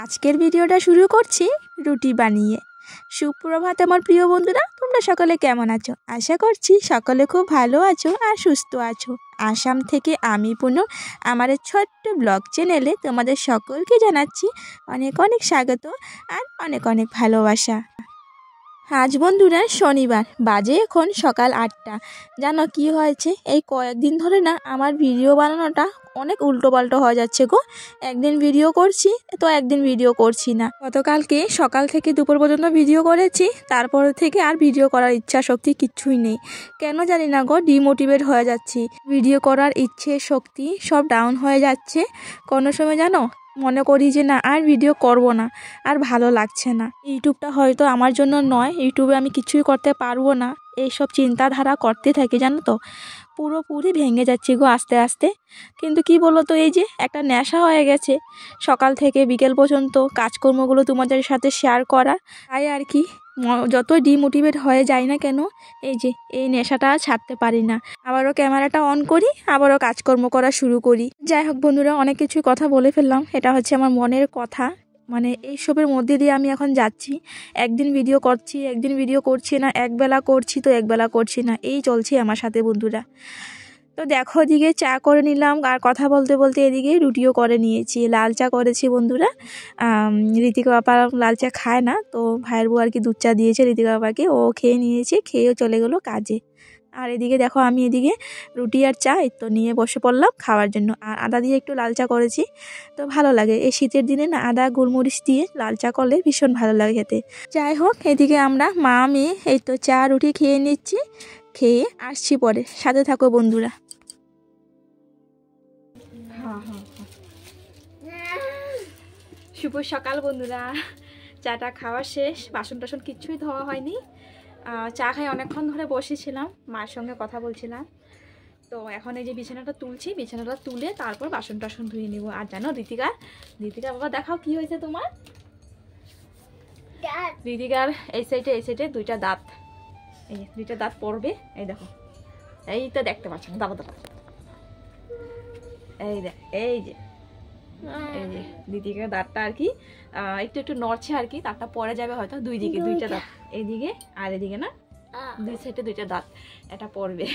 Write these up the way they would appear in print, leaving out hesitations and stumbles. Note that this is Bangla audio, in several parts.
আজকের ভিডিওটা শুরু করছি রুটি বানিয়ে। সুপ্রভাত আমার প্রিয় বন্ধুরা, তোমরা সকলে কেমন আছো? আশা করছি সকলে খুব ভালো আছো আর সুস্থ আছো। আসাম থেকে আমি পুনম আমার ছোট্ট ব্লগ চ্যানেলে তোমাদের সকলকে জানাচ্ছি অনেক অনেক স্বাগত আর অনেক অনেক ভালোবাসা। আজ বন্ধুরা শনিবার, বাজে এখন সকাল 8টা। জানো কি হয়েছে? এই কয়েকদিন ধরে না আমার ভিডিও বানানোটা অনেক উল্টোপাল্টো হয়ে যাচ্ছে গো। একদিন ভিডিও করছি তো একদিন ভিডিও করছি না। গতকালকে সকাল থেকে দুপুর পর্যন্ত ভিডিও করেছি, তারপর থেকে আর ভিডিও করার ইচ্ছা শক্তি কিচ্ছুই নেই। কেন জানি না গো, ডিমোটিভেট হয়ে যাচ্ছি। ভিডিও করার ইচ্ছে শক্তি সব ডাউন হয়ে যাচ্ছে। কোনো সময় জানো মনে করি যে না, আর ভিডিও করব না, আর ভালো লাগছে না। ইউটিউবটা হয়তো আমার জন্য নয়, ইউটিউবে আমি কিছুই করতে পারবো না, এইসব চিন্তাধারা করতে থাকি জানো তো। পুরোপুরি ভেঙে যাচ্ছি গো আস্তে আস্তে। কিন্তু কি বলো তো, এই যে একটা নেশা হয়ে গেছে সকাল থেকে বিকেল পর্যন্ত কাজকর্মগুলো তোমাদের সাথে শেয়ার করা, তাই আর কি যতই ডিমোটিভেট হয়ে যায় না কেন, এই যে এই নেশাটা ছাড়তে পারি না। আবারও ক্যামেরাটা অন করি, আবারও কাজকর্ম করা শুরু করি। যাই হোক বন্ধুরা, অনেক কিছুই কথা বলে ফেললাম। এটা হচ্ছে আমার মনের কথা, মানে এইসবের মধ্যে দিয়ে আমি এখন যাচ্ছি। একদিন ভিডিও করছি, একদিন ভিডিও করছি না, একবেলা করছি তো একবেলা করছি না, এই চলছে আমার সাথে বন্ধুরা। তো দেখো, এদিকে চা করে নিলাম আর কথা বলতে বলতে এদিকে রুটিও করে নিয়েছি। লাল চা করেছি বন্ধুরা। ঋতিকা বাবা লাল চা খায় না, তো ভাইয়ের বউ আর কি দুধ চা দিয়েছে ঋতিকা বাবাকে, ও খেয়ে নিয়েছে, খেয়েও চলে গেলো কাজে। আর এদিকে দেখো, আমি এদিকে রুটি আর চা তো নিয়ে বসে পড়লাম খাওয়ার জন্য। আর আদা দিয়ে একটু লাল চা করেছি, তো ভালো লাগে এই শীতের দিনে না, আদা গোলমরিচ দিয়ে লাল চা করলে ভীষণ ভালো লাগে খেতে। যাই হোক, এদিকে আমরা মা মেয়ে এই তো চা রুটি খেয়ে নিচ্ছি, খেয়ে আসছি পরে। সাথে থাকো বন্ধুরা। শুভ সকাল বন্ধুরা। চাটা খাওয়া শেষ, বাসন টাসন কিচ্ছুই ধোয়া হয়নি। চা খাই অনেকক্ষণ ধরে বসেছিলাম, মায়ের সঙ্গে কথা বলছিলাম। তো এখন এই যে বিছানাটা তুলছি, বিছানাটা তুলে তারপর বাসন টাসন ধুয়ে নিব। আর জানো ঋতিকা বাবা দেখাও কি হয়েছে তোমার। ঋতিকার এই সাইডে দুইটা দাঁত, এই দুইটা দাঁত পড়বে, এই দেখো, এই তো দেখতে পাচ্ছ না, দাবা এই দেখ, এই যে দিদিকে দাঁতটা আর কি একটু নড়ছে আর কি, দাঁতটা পরে যাবে হয়তো। দুই দিকে দুইটা দাঁত, এইদিকে আর এদিকে না, দুই সাইডে দুইটা দাঁত, এটা পড়বে।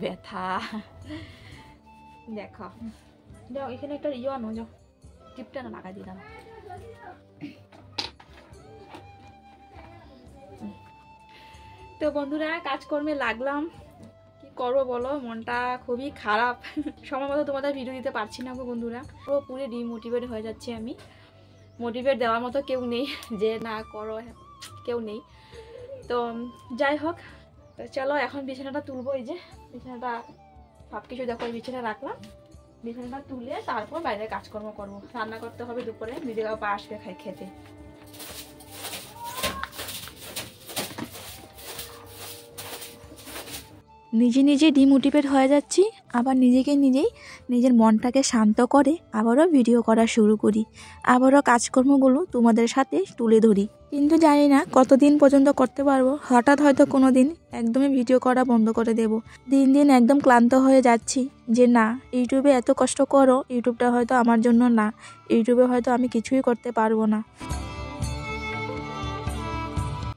ব্যথা দেখো। যাও এখানে একটা আনো, যাও টিপটা না লাগাই দিলাম। তো বন্ধুরা, কাজকর্মে লাগলাম। কি করবো বলো, মনটা খুবই খারাপ। সময় মতো তোমাদের ভিডিও দিতে পারছি না গো বন্ধুরা। পুরোপুরি ডিমোটিভেট হয়ে যাচ্ছি আমি। মোটিভেট দেওয়ার মতো কেউ নেই, যে না করো, কেউ নেই। তো যাই হোক, চলো এখন বিছানাটা তুলবো। এই যে বিছানাটা সব কিছু দেখো, এই বিছানা রাখলাম, বিছানাটা তুলে তারপর বাইরে কাজকর্ম করবো। রান্না করতে হবে দুপুরে, দিদি বাবা আসবে খেতে। নিজে নিজে ডিমোটিভেট হয়ে যাচ্ছি, আবার নিজের মনটাকে শান্ত করে আবারও ভিডিও করা শুরু করি, আবারও কাজকর্মগুলো তোমাদের সাথে তুলে ধরি। কিন্তু জানি না কতদিন পর্যন্ত করতে পারবো। হঠাৎ হয়তো কোনো দিন একদমই ভিডিও করা বন্ধ করে দেব। দিন দিন একদম ক্লান্ত হয়ে যাচ্ছি যে না, ইউটিউবে এত কষ্ট করো, ইউটিউবটা হয়তো আমার জন্য না, ইউটিউবে হয়তো আমি কিছুই করতে পারবো না।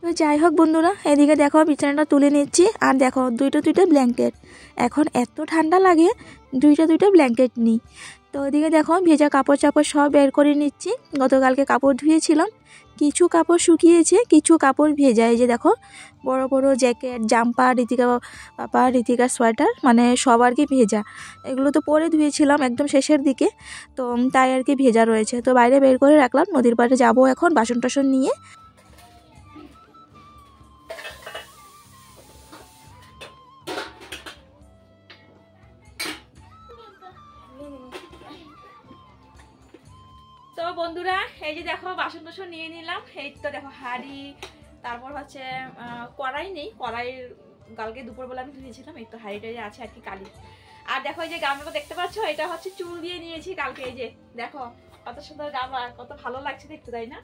তো যাই হোক বন্ধুরা, এদিকে দেখো বিছানাটা তুলে নিচ্ছি। আর দেখো দুইটা ব্ল্যাঙ্কেট, এখন এত ঠান্ডা লাগে, দুইটা ব্ল্যাঙ্কেট নিই। তো ওদিকে দেখো ভেজা কাপড় চাপড় সব বের করে নিচ্ছি। গতকালকে কাপড় ধুয়েছিলাম, কিছু কাপড় শুকিয়েছে, কিছু কাপড় ভেজা। এই যে দেখো বড় বড় জ্যাকেট, জাম্পার, ঋতিকার সোয়েটার, মানে সব আর কি ভেজা। এগুলো তো পরে ধুয়েছিলাম একদম শেষের দিকে, তো তাই আর কি ভেজা রয়েছে। তো বাইরে বের করে রাখলাম, নদীর পাড়ে যাবো এখন বাসন টাসন নিয়ে। তো বন্ধুরা, এই যে দেখো বাসন টাসন নিয়ে নিলাম। এই তো দেখো হাঁড়ি, তারপর হচ্ছে কড়াই নেই, কড়াইয়ের কালকে দুপুরবেলা আমি ধুয়েছিলাম। এই তো হাঁড়িটাই আছে আর কি কালি। আর দেখো এই যে গামলাটা দেখতে পাচ্ছ, এটা হচ্ছে চুল দিয়ে নিয়েছি কালকে। এই যে দেখো কত সুন্দর গামলা, কত ভালো লাগছে দেখতে, তাই না?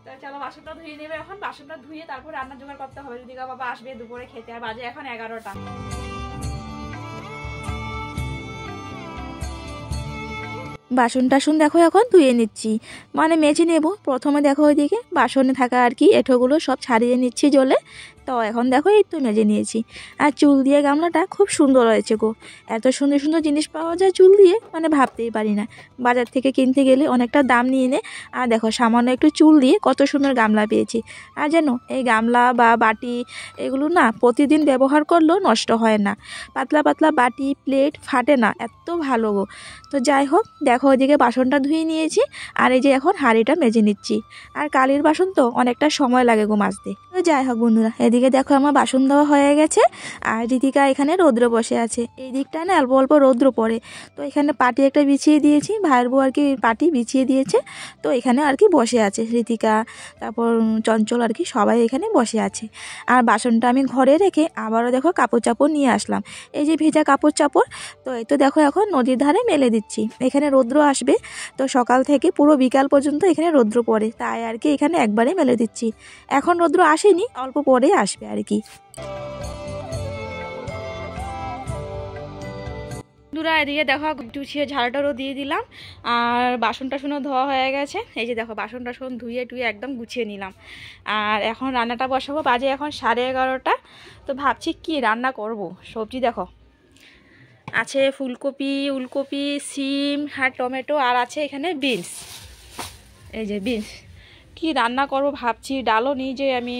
তো চলো বাসনটা ধুয়ে নেবে এখন। বাসনটা ধুয়ে তারপর রান্না জোগাড় করতে হবে, ঋতিকা বাবা আসবে দুপুরে খেতে। আর বাজে এখন 11টা। বাসন টাসন দেখো এখন ধুয়ে নিচ্ছি, মানে মেজে নেব। প্রথমে দেখো ওইদিকে বাসনে থাকা আর কি এঁঠোগুলো সব ছাড়িয়ে নিচ্ছি জলে। তো এখন দেখো এই তো মেজে নিয়েছি। আর চুল দিয়ে গামলাটা খুব সুন্দর হয়েছে গো, এত সুন্দর সুন্দর জিনিস পাওয়া যায় চুল দিয়ে, মানে ভাবতেই পারি না। বাজার থেকে কিনতে গেলে অনেকটা দাম নিয়ে নেয়, আর দেখো সামান্য একটু চুল দিয়ে কত সুন্দর গামলা পেয়েছি। আর জানো এই গামলা বা বাটি এগুলো না প্রতিদিন ব্যবহার করলেও নষ্ট হয় না, পাতলা পাতলা বাটি প্লেট ফাটে না, এত ভালো গো। তো যাই হোক দেখো ওইদিকে বাসনটা ধুয়ে নিয়েছি, আর এই যে এখন হাঁড়িটা মেজে নিচ্ছি। আর কালির বাসন তো অনেকটা সময় লাগে গো মাজতে। তো যাই হোক বন্ধুরা, এদিকে দেখো আমার বাসন দেওয়া হয়ে গেছে, আর ঋতিকা এখানে রৌদ্র বসে আছে। এই দিকটা না অল্প অল্প রৌদ্র পড়ে, তো এখানে পাটি একটা বিছিয়ে দিয়েছি, ভাইয়ের বউ আর কি পাটি বিছিয়ে দিয়েছে। তো এখানে আর কি বসে আছে ঋতিকা, তারপর চঞ্চল আর কি সবাই এখানে বসে আছে। আর বাসনটা আমি ঘরে রেখে আবারও দেখো কাপড় চাপড় নিয়ে আসলাম, এই যে ভেজা কাপড় চাপড়। তো এই তো দেখো এখন নদীর ধারে মেলে দিচ্ছি, এখানে রৌদ্র আসবে। তো সকাল থেকে পুরো বিকাল পর্যন্ত এখানে রৌদ্র পড়ে, তাই আর কি এখানে একবারে মেলে দিচ্ছি। এখন রৌদ্র আসেনি, অল্প পরে আসবে আর কি। বন্ধুরা এদিকে দেখো গুছিয়ে ঝাড়টারও দিয়ে দিলাম, আর বাসন টাসনও ধোয়া হয়ে গেছে। এই যে দেখো বাসন টাসন ধুয়ে টুয়ে একদম গুছিয়ে নিলাম। আর এখন রান্নাটা বসাবো, বাজে এখন 11:30। তো ভাবছি কি রান্না করব। সবজি দেখো আছে ফুলকপি, উলকপি, সিম আর টমেটো, আর আছে এখানে বিনস। এই যে বিনস, কি রান্না করব ভাবছি। ডালও নিই যে আমি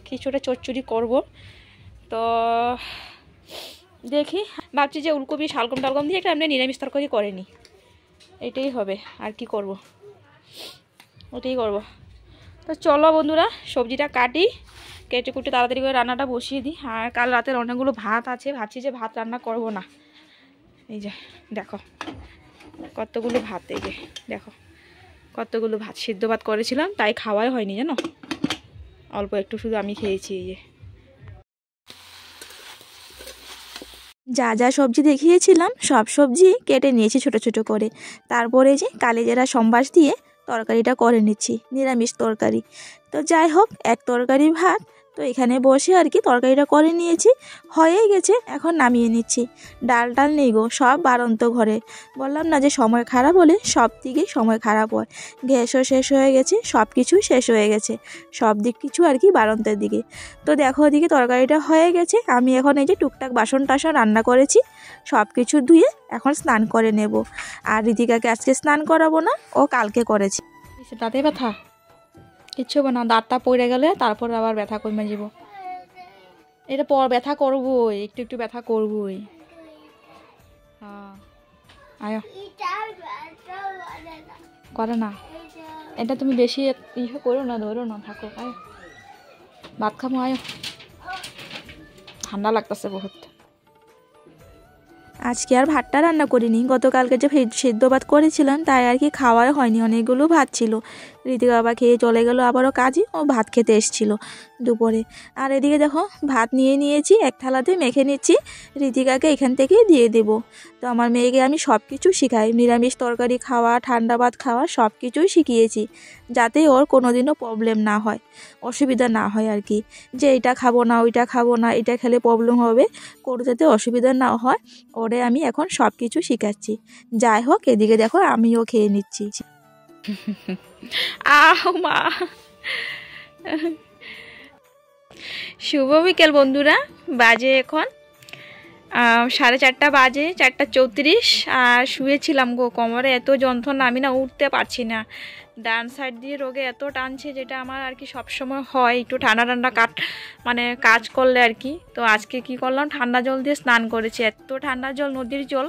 কিছুটা চচ্চড়ি করব। তো দেখি, ভাবছি যে উলকপি শালগম টালগম দিয়ে একটা এমনি নিরামিষ তরকারি করে নিই, এটাই হবে। আর কি করব, ওটাই করব। তো চলো বন্ধুরা সবজিটা কাটি, কেটে কুটে তাড়াতাড়ি করে রান্নাটা বসিয়ে দিই। আর কাল রাতের অনেকগুলো ভাত আছে, ভাবছি যে ভাত রান্না করব না। এই যে দেখো কতগুলো ভাত, এই যে দেখো কতগুলো ভাত, সিদ্ধ ভাত করেছিলাম তাই খাওয়াই হয়নি জানো, অল্প একটু শুধু আমি খেয়েছি। এই যে যা যা সবজি দেখিয়েছিলাম সব সবজি কেটে নিয়েছি ছোট ছোট করে। তারপরে যে কালিজিরা সম্বাস দিয়ে তরকারিটা করে নিচ্ছি, নিরামিষ তরকারি। তো যাই হোক এক তরকারি ভাত, তো এখানে বসে আর কি তরকারিটা করে নিয়েছি, হয়েই গেছে। এখন নামিয়ে নিচ্ছি। ডাল টাল নেই গো, সব বাড়ন্ত ঘরে। বললাম না যে সময় খারাপ হলে সব দিকেই সময় খারাপ হয়। গ্যাসও শেষ হয়ে গেছে, সব কিছুই শেষ হয়ে গেছে, সব দিক কিছু আর কি বাড়ন্তের দিকে। তো দেখো ওদিকে তরকারিটা হয়ে গেছে, আমি এখন এই যে টুকটাক বাসন টাসন রান্না করেছি, সব কিছু ধুয়ে এখন স্নান করে নেব। আর ঋতিকাকে আজকে স্নান করাবো না, ও কালকে করেছি। তাতে ব্যথা কিচ্ছু হবে না, দাঁতটা পড়ে গেলে তারপর আবার ব্যথা কমে যাব। এটা পর ব্যথা করবই, একটু একটু ব্যথা করবই। হ্যাঁ আয় করে না, এটা তুমি বেশি ইয়ে করো না, ধরো না, থাকো। আয় ভাত খাবো, আয়। ঠান্ডা লাগতেছে বহুত। আজকে আর ভাতটা রান্না করিনি, গতকালকে যে সেদ্ধ ভাত করেছিলাম তাই আর কি খাওয়াই হয়নি, অনেকগুলো ভাত ছিল। ঋতিকা বাবা খেয়ে চলে গেল আবারও কাজে, ও ভাত খেতে এসেছিল দুপুরে। আর এদিকে দেখো ভাত নিয়ে নিয়েছি, এক থালাতে মেখে নিচ্ছি, ঋতিকাকে এখান থেকেই দিয়ে দেব। তো আমার মেয়েকে আমি সব কিছু শেখাই, নিরামিষ তরকারি খাওয়া, ঠান্ডা ভাত খাওয়া, সব কিছুই শিখিয়েছি, যাতে ওর কোনোদিনও প্রবলেম না হয়, অসুবিধা না হয় আর কি। যে এটা খাবো না, ওইটা খাবো না, এটা খেলে প্রবলেম হবে, কোনো যাতে অসুবিধা না হয়, ওরে আমি এখন সব কিছু শেখাচ্ছি। যাই হোক এদিকে দেখো আমিও খেয়ে নিচ্ছি। আহ মা, শুভ বিকেল বন্ধুরা, বাজে এখন 4:30 বাজে, 4:34। আর শুয়েছিলাম গো, কোমরে এত যন্ত্রণা, আমি না উঠতে পারছি না। ডান সাইড দিয়ে রোগে এত টানছে, যেটা আমার আর কি সবসময় হয় একটু ঠান্ডা ঠান্ডা মানে কাজ করলে আর কি। তো আজকে কি করলাম, ঠান্ডা জল দিয়ে স্নান করেছি, এত ঠান্ডা জল, নদীর জল,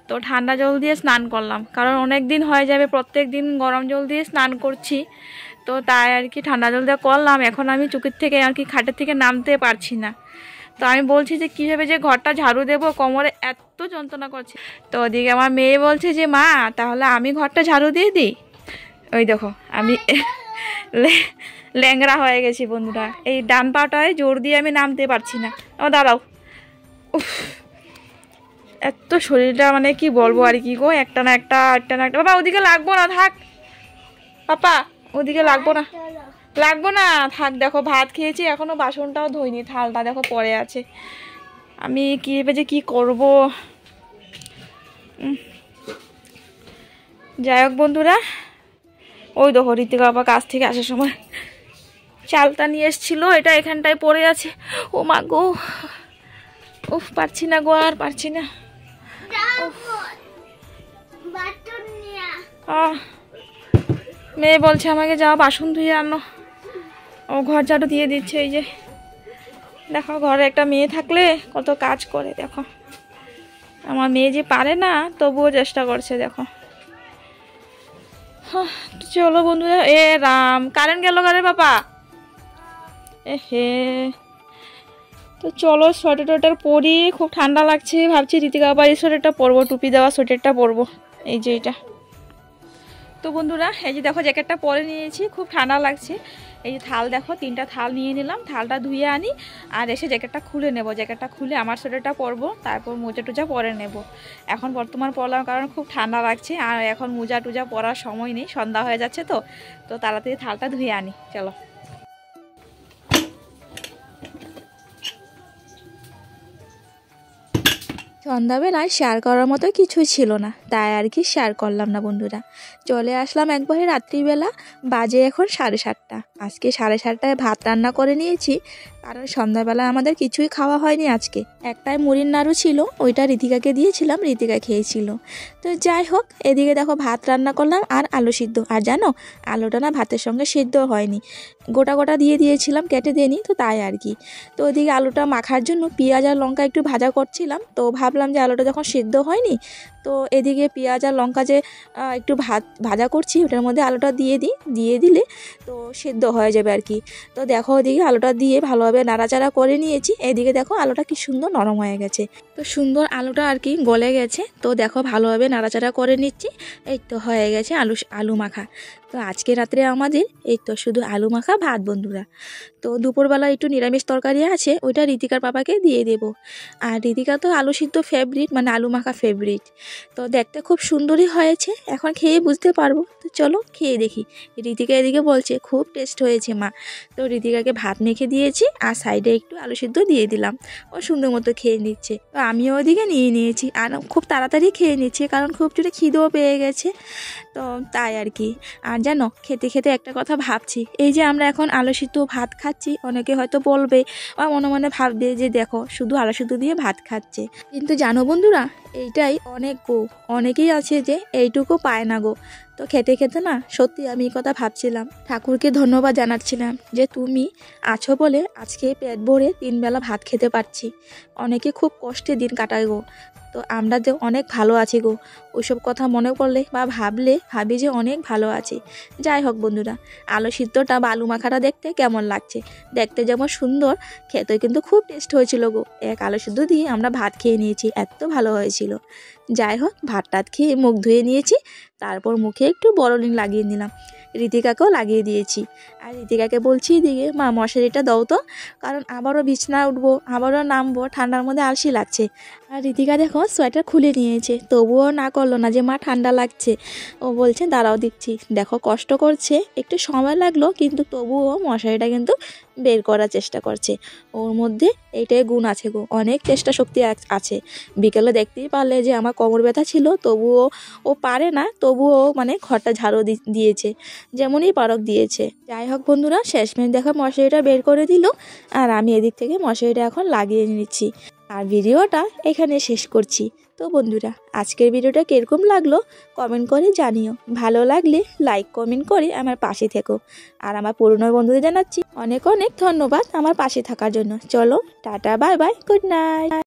তো ঠান্ডা জল দিয়ে স্নান করলাম। কারণ অনেক দিন হয়ে যাবে প্রত্যেক দিন গরম জল দিয়ে স্নান করছি, তো তাই আর কি ঠান্ডা জল দিয়ে করলাম। এখন আমি চুকির থেকে আর কি খাটের থেকে নামতে পারছি না। তো আমি বলছি যে কীভাবে যে ঘরটা ঝাড়ু দেবো, কোমরে এত যন্ত্রণা করছে। তো ওদিকে আমার মেয়ে বলছে যে মা তাহলে আমি ঘরটা ঝাড়ু দিয়ে দিই। ওই দেখো আমি ল্যাংড়া হয়ে গেছি বন্ধুরা, এই ডান পাটায় জোর দিয়ে আমি নামতে পারছি না। ও দাঁড়াও, উফ এত শরীরটা মানে কি বলবো আর কি গো, একটা না একটা, একটা না একটা। বাবা ওদিকে লাগবো না, থাক পাপা, ওদিকে লাগবো না, লাগবো না, থাক। দেখো ভাত খেয়েছি, এখনো বাসনটাও ধুইনি, থালটা দেখো পড়ে আছে। আমি কীভাবে যে কী করবো। যাই হোক বন্ধুরা, ওই দেখো ঋতিকা বাবা কাছ থেকে আসার সময় চালটা নিয়ে এসেছিল, এটা এখানটায় পড়ে আছে। ও মা গো, উফ পারছি না গো, আর পারছি না। মেয়ে বলছে আমাকে যাও বাসন ধুয়ে আনো, ও ঘর ঝাড়ু দিয়ে দিচ্ছে। এই যে দেখো, ঘরে একটা মেয়ে থাকলে কত কাজ করে। দেখো আমার মেয়ে যে পারে না, তবুও চেষ্টা করছে। দেখো চলো বন্ধুরা, এ রাম, কারেন্ট গেল ঘরে বাবা। হে, তো চলো সোয়েটার টোয়েটার পরি, খুব ঠান্ডা লাগছে। ভাবছি ঋতিকা বাবা এই সোয়েটারটা পরবো, টুপি দেওয়া সোয়েটারটা পরবো, এই যে এটা। তো বন্ধুরা এই যে দেখো জ্যাকেটটা পরে নিয়েছি, খুব ঠান্ডা লাগছে। এই যে থাল দেখো, 3টা থাল নিয়ে নিলাম, থালটা ধুয়ে আনি আর এসে জ্যাকেটটা খুলে নেব। জ্যাকেটটা খুলে আমার সোয়েটারটা পরবো, তারপর মোজা টুজা পরে নেব। এখন বর্তমান পরলাম কারণ খুব ঠান্ডা লাগছে, আর এখন মোজা টুজা পরার সময় নেই, সন্ধ্যা হয়ে যাচ্ছে। তো তাড়াতাড়ি থালটা ধুয়ে আনি, চলো। সন্ধ্যাবেলায় শেয়ার করার মতো কিছুই ছিল না, তাই আর কি শেয়ার করলাম না বন্ধুরা। চলে আসলাম একবারে রাত্রিবেলা, বাজে এখন 7:30। আজকে 7:30টায় ভাত রান্না করে নিয়েছি, কারণ সন্ধ্যাবেলা আমাদের কিছুই খাওয়া হয়নি আজকে। একটাই মুড়ির নাড়ু ছিল, ওইটা ঋতিকাকে দিয়েছিলাম, ঋতিকা খেয়েছিল। তো যাই হোক, এদিকে দেখো ভাত রান্না করলাম আর আলু সিদ্ধ। আর জানো, আলুটা না ভাতের সঙ্গে সিদ্ধ হয়নি, গোটা গোটা দিয়ে দিয়েছিলাম, কেটে দিইনি, তো তাই আর কি। তো ওইদিকে আলুটা মাখার জন্য পেঁয়াজ আর লঙ্কা একটু ভাজা করছিলাম। তো ভাবলাম যে আলুটা যখন সিদ্ধ হয়নি, তো এদিকে পেঁয়াজ আর লঙ্কা যে একটু ভাজা করছি, ওটার মধ্যে আলুটা দিয়ে দিলে তো সিদ্ধ হয়ে যাবে আর কি। তো দেখো ওইদিকে আলুটা দিয়ে ভালোভাবে নাড়াচাড়া করে নিয়েছি। এদিকে দেখো আলুটা কি সুন্দর নরম হয়ে গেছে, তো সুন্দর আলুটা আর কি গলে গেছে। তো দেখো ভালোভাবে নাড়াচাড়া করে নিচ্ছি, এই তো হয়ে গেছে আলু মাখা। তো আজকে রাত্রে আমাদের এই তো শুধু আলু মাখা ভাত বন্ধুরা। তো দুপুরবেলা একটু নিরামিষ তরকারি আছে, ওইটা ঋতিকার পাপাকে দিয়ে দেব। আর ঋতিকা তো আলু সিদ্ধ ফেভারিট, মানে আলু মাখা ফেভারিট। তো দেখতে খুব সুন্দরই হয়েছে, এখন খেয়ে বুঝতে পারবো। তো চলো খেয়ে দেখি। ঋতিকা এদিকে বলছে খুব টেস্ট হয়েছে মা। তো ঋতিকাকে ভাত মেখে দিয়েছি আর সাইডে একটু আলু সিদ্ধ দিয়ে দিলাম, ও সুন্দর মতো খেয়ে নিচ্ছে। তো আমিও ওদিকে নিয়ে নিয়েছি, আর খুব তাড়াতাড়ি খেয়ে নিচ্ছি কারণ খুব জোরে খিদেও পেয়ে গেছে। তো তাই আর কি। আর জানো, খেতে খেতে একটা কথা ভাবছি, এই যে আমরা এখন আলু সিদ্ধ ভাত খাচ্ছি, অনেকে হয়তো বলবে বা মনে মনে ভাববে যে দেখো শুধু আলু সিদ্ধ দিয়ে ভাত খাচ্ছে। কিন্তু জানো বন্ধুরা, এইটাই অনেক গো, অনেকেই আছে যে এইটুকু পায় না গো। তো খেতে খেতে না সত্যি আমি এই কথা ভাবছিলাম, ঠাকুরকে ধন্যবাদ জানাচ্ছিলাম যে তুমি আছো বলে আজকে পেট ভরে 3 বেলা ভাত খেতে পারছি। অনেকে খুব কষ্টে দিন কাটায় গো, তো আমরা যে অনেক ভালো আছি গো। ওইসব কথা মনে পড়লে বা ভাবি যে অনেক ভালো আছি। যাই হোক বন্ধুরা, আলু সিদ্ধটা বা আলু মাখাটা দেখতে কেমন লাগছে, দেখতে যেমন সুন্দর, খেতে কিন্তু খুব টেস্ট হয়েছিল গো। এক আলু সিদ্ধ দিয়ে আমরা ভাত খেয়ে নিয়েছি, এত ভালো হয়েছিল। যাই হোক, ভাত টাত খেয়ে মুখ ধুয়ে নিয়েছি, তারপর মুখে একটু বড়লিং লাগিয়ে নিলাম, ঋতিকাকেও লাগিয়ে দিয়েছি। আর ঋতিকাকে বলছি এদিকে মা মশারিটা দাও তো, কারণ আবারও বিছনা উঠবো, আবারও নামবো, ঠান্ডার মধ্যে আলসি লাগছে। আর ঋতিকা দেখো সোয়েটার খুলে নিয়েছে, তবুও না করলো না যে মা ঠান্ডা লাগছে। ও বলছে দাঁড়াও দিচ্ছি। দেখো কষ্ট করছে, একটু সময় লাগলো, কিন্তু তবুও মশারিটা কিন্তু বের করার চেষ্টা করছে। ওর মধ্যে এইটাই গুণ আছে গো, অনেক চেষ্টা শক্তি আছে। বিকেলে দেখতেই পারলে যে আমার কোমর ব্যথা ছিল, তবুও ও পারে না, তবুও মানে ঘরটা ঝাড়ু দিয়েছে, যেমনই পারক দিয়েছে। যাই হোক বন্ধুরা, শেষমেশ দেখো মশারিটা বের করে দিল, আর আমি এদিক থেকে মশারিটা এখন লাগিয়ে নিচ্ছি। আর ভিডিওটা এখানে শেষ করছি। তো বন্ধুরা, আজকের ভিডিওটা কীরকম লাগলো কমেন্ট করে জানিও। ভালো লাগলে লাইক কমেন্ট করে আমার পাশে থেকো। আর আমার পুরনো বন্ধুদের জানাচ্ছি অনেক অনেক ধন্যবাদ আমার পাশে থাকার জন্য। চলো tata, bye bye, good night.